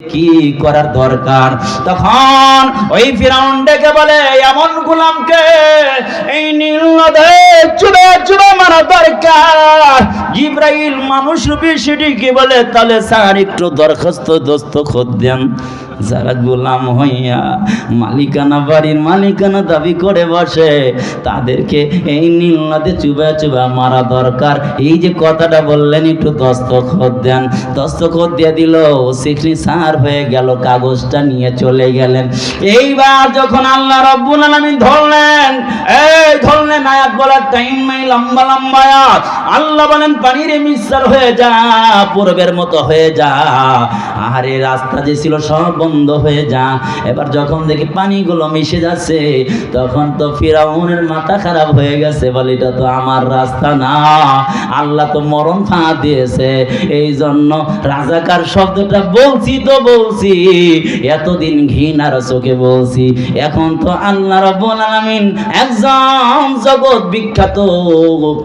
কি করার দরকার? তখন ওই ফিরাউন ডেকে বলে, এমন গোলামকে এই নীল নদে চুবে চুবে মারা দরকার। জিব্রাইল মানুষ রূপী সেটিকে বলে, তাহলে স্যার একটু দরখাস্ত দস্তখত দেন। যারা গোলাম হইয়া মালিকানা, বাড়ির মালিকানা দাবি করে বসে, তাদেরকে এই নীল নদে চুবা চুবা মারা দরকার। এই যে কথাটা বললেন, একটু দস্তখত দেন। দস্তখত দিয়ে দিল, সিগনেচার হয়ে গেল, কাগজটা নিয়ে চলে গেলেন। এইবার যখন আল্লাহ রাব্বুল আলামিন ধরলেন, এই ধরলেন, আয়াত বলার টাইম নাই, লম্বা লম্বা আয়াত। আল্লাহ বলেন, পানির মিক্সার হয়ে যা, পূর্বের মতো হয়ে যা। আরে রাস্তা যে ছিল সব বন্ধ হয়ে যা। এবার যখন দেখি পানিগুলো মিশে যাচ্ছে, তখন তো ফিরাউনের মাথা খারাপ হয়ে গেছে, বলে এটা তো আমার রাস্তা না, আল্লাহ তো মরণ ফাঁদ দিয়েছে। এই জন্য রাজাকার শব্দটা বলছি তো বলছি, এতদিন ঘৃণার চোখে বলছি, এখন তো আল্লাহ রাব্বুল আলামিন একজন জগৎ বিখ্যাত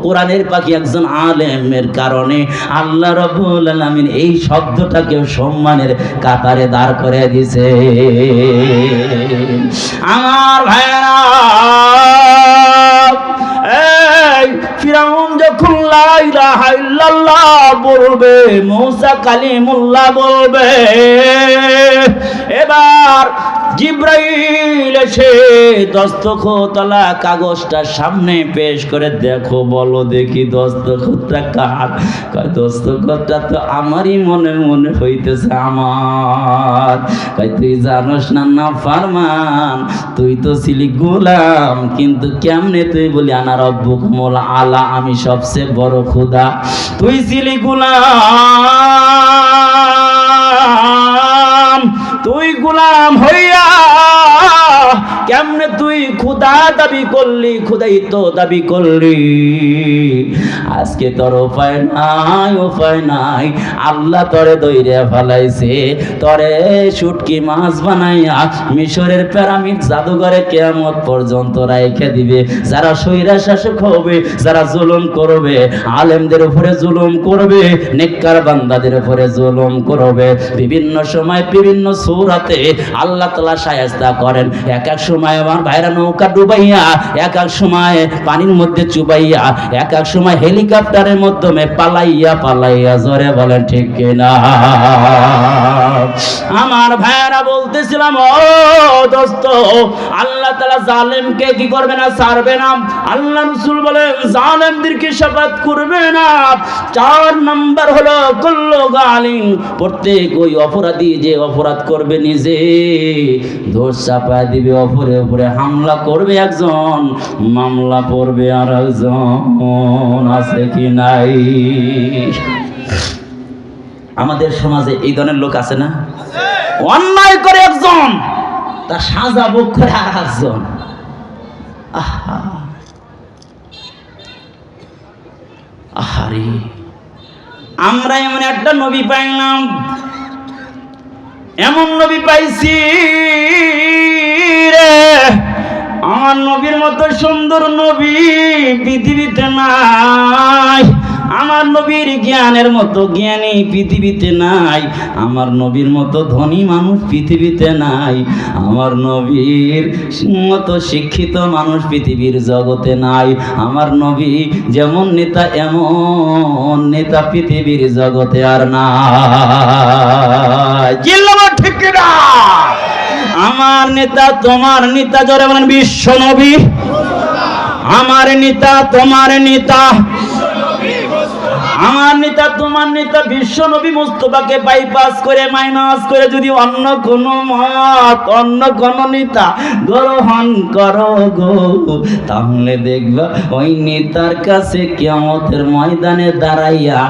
কোরআনের পাখি একজন আলেমের কারণে আল্লাহ রাব্বুল আলামিন এই শব্দটাকে সম্মানের কাতারে দাঁড় করে দিছে। আমার ভাইরা, এই ফিরাউন যখন লা ইলাহা ইল্লাল্লাহ বলবে, মুসা কালিমুল্লাহ বলবে, এবার জিব্রাইল এসে দস্তখতওয়ালা কাগজটা সামনে পেশ করে, দেখো বলো দেখি দস্তখতটা কার? কয় দস্তখতটা তো আমারই মনে মনে হইতেছে আমার। কয় তুই জানোস না না ফারমান, তুই তো ছিলি গোলাম, কিন্তু কেমনে তুই বলি আনা রব্বুকুমুল আলা, আমি সবচেয়ে বড় খোদা। তুই ছিলি গোলাম, তুই গোলাম হইয়া কেমনে তুই খোদা দাবি করলি, খোদাইত্ব দাবি করলি? আজকে তোর উপায় নাই, উপায় নাই, আল্লাহ তোরে দইরে ফেলাইছে, তোরে শুটকি মাছ বানাইয়া মিশরের পিরামিড জাদুঘরে কিয়ামত পর্যন্ত রাইখে দিবে। যারা সৈরা শাসক হবে, যারা জুলুম করবে, আলেমদের উপরে জুলুম করবে, নেককার বান্দাদের উপরে জুলুম করবে, বিভিন্ন সময় বিভিন্ন সূরাতে আল্লাহ তাআলা শায়েস্তা করেন। এক এক সময় আমার ভাইরা নৌকা ডুবাইয়া, এক এক সময় পানির মধ্যে চুবাইয়া, এক এক সময় হেলিকপ্টারের মাধ্যমে পালাইয়া পালাইয়া, জোরে বলেন ঠিক কিনা? আমার ভাইরা বলতেছিলাম, ও দোস্ত, আল্লাহ তাআলা জালেমকে কি করবে না? ছাড়বে না। আল্লাহ রাসূল বলেন, জালেমদেরকে শাফাত করবে না। 4 নাম্বার হলো কুল্লু গালিন, প্রত্যেক ওই অপরাধী যে অপরাধ করবে নিজে দোষ চাপা দিবে, অপরে উপরে হামলা করবে একজন, মামলা পড়বে আর একজন। আছে কি নাই? আমাদের সমাজে এই ধরনের লোক আছে না? অন্যায় করে একজন, তার সাজা ভোগ করে আর একজন। আহা আহারে, আমরা এমন একটা নবী পাইলাম, এমন নবী পাইছি রে, আমার নবীর মতো সুন্দর নবী পৃথিবীতে নাই, আমার নবীর জ্ঞানের মতো জ্ঞানী পৃথিবীতে নাই, আমার নবীর মতো ধনী মানুষ পৃথিবীতে নাই, আমার নবীর মতো শিক্ষিত মানুষ পৃথিবীর জগতে নাই, আমার নবী যেমন নেতা এমন নেতা পৃথিবীর জগতে আর নাই। ঠিক না? আমার নেতা তোমার নেতা, জোরে বলেন বিশ্ব নবী। আমার নেতা তোমার নেতা, আমার নেতা তোমার নেতা বিশ্ব নবী মুস্তাফাকে বাইপাস করে মাইনাস করে যদি অন্য কোন মত, অন্য কোন নেতা গ্রহণ করো গো, তাহলে দেখবা ওই নেতার কাছে কিয়ামতের ময়দানে দাঁড়াইয়া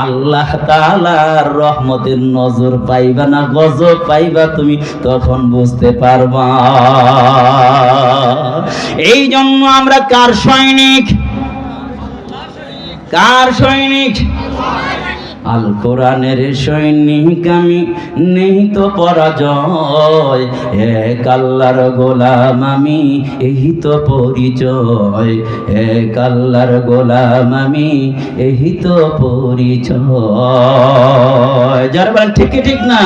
আল্লাহ তাআলার রহমতের নজর পাইবা না, গজব পাইবা, তুমি তখন বুঝতে পারবা। এই জন্য আমরা কার সৈনিক? কার সৈনিক? আল কোরআনের সৈনিক আমি, নেই তো পরাজয়, এক আল্লাহর গোলাম আমি, এই তো পরিচয়, এক আল্লাহর গোলাম আমি, এই তো পরিচয়। যারা বলেন ঠিক কি ঠিক না?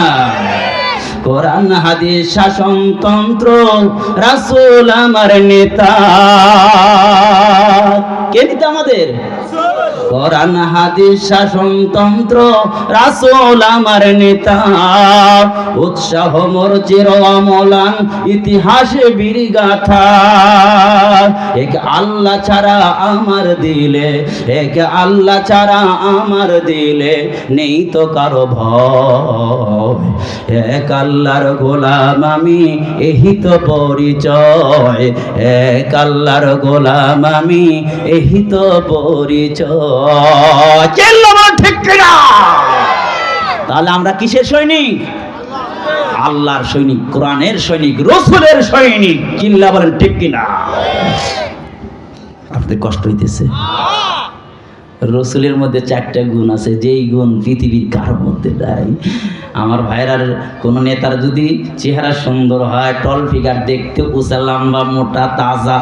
কোরআন হাদিস শাসনতন্ত্র রাসূল আমার নেতা। কে নেতা আমাদের? কোরআন হাদিস শাসনতন্ত্র রাসূল আমার নেতা। উৎসাহ মোর চির অমলান ইতিহাসে বীরগাথা। এক আল্লাহ ছাড়া আমার দিলে, এক আল্লাহ ছাড়া আমার দিলে নেই তো কারো ভয়। এক আল্লাহর গোলাম আমি, এহি তো পরিচয়। এক আল্লাহর গোলাম আমি, এহি তো পরিচয়। ঠিক কিনা? তাহলে আমরা কিসের সৈনিক? আল্লাহর সৈনিক, কোরআনের সৈনিক, রাসূলের সৈনিক। চিল্লা বলেন ঠিক কিনা? আপনাদের কষ্ট হইতেছে? রাসূলের মধ্যে 4টা গুণ আছে, যেই গুণ পৃথিবীর কারো মধ্যে নাই। আমার ভাইরার কোন নেতার যদি চেহারা সুন্দর হয়, টল ফিগার, দেখতে উঁচা লম্বা মোটা তাজা,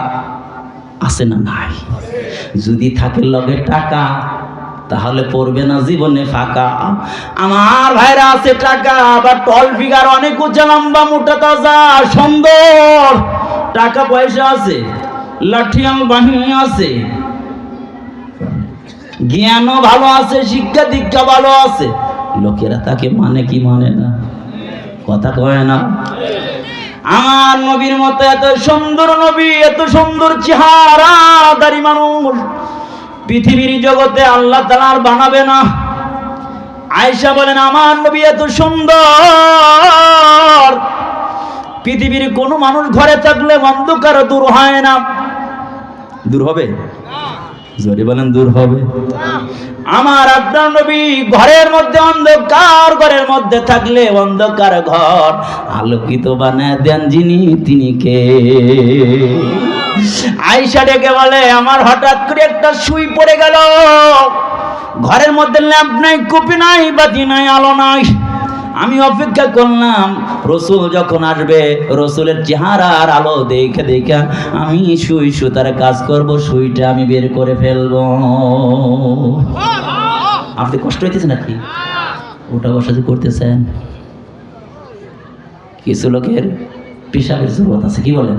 আছে না নাই? যদি থাকে লগে টাকা, তাহলে পড়বে না জীবনে ফাঁকা। আমার ভাইরা আছে টাকা, আবার টল ফিগার, অনেক উঁচা লম্বা মোটা তাজা সুন্দর, টাকা পয়সা আছে, লাঠিয়াল বাহিনী আছে, জ্ঞানও ভালো আছে, শিক্ষা দীক্ষা ভালো আছে, লোকেরা তাকে মানে কি মানে না? কথা কয় না? আমার নবীর মতো এত সুন্দর নবী, এত সুন্দর চেহারাদারি মানুষ পৃথিবীর জগতে আল্লাহ তাআলা আর বানাবে না। আয়েশা বলেন, আমার নবী এত সুন্দর, পৃথিবীর কোন মানুষ ঘরে থাকলে অন্ধকার দূর হয় না। দূর হবে? জোরে বলেন, দূর হবে? আমার আপনার নবী ঘরের মধ্যে অন্ধকার, ঘরের মধ্যে থাকলে অন্ধকার ঘর আলোকিত বানায় দেন যিনি, তিনি কে? আয়েশা ডেকে বলে, আমার হঠাৎ করে একটা সুই পড়ে গেল, ঘরের মধ্যে ল্যাম্প নাই, কুপি নাই, বাতি নাই, আলো নাই। আমি অপেক্ষা করলাম রাসূল যখন আসবে, রাসূলের চেহারার আলো দেখে দেখে আমি সুই সুতার কাজ করব, সুইটা আমি বের করে ফেলবো। আপনি কষ্ট হইতেছে নাকি? ওটা বসা করতেছেন? কিছু লোকের পেশাবের জরুরত আছে, কি বলেন?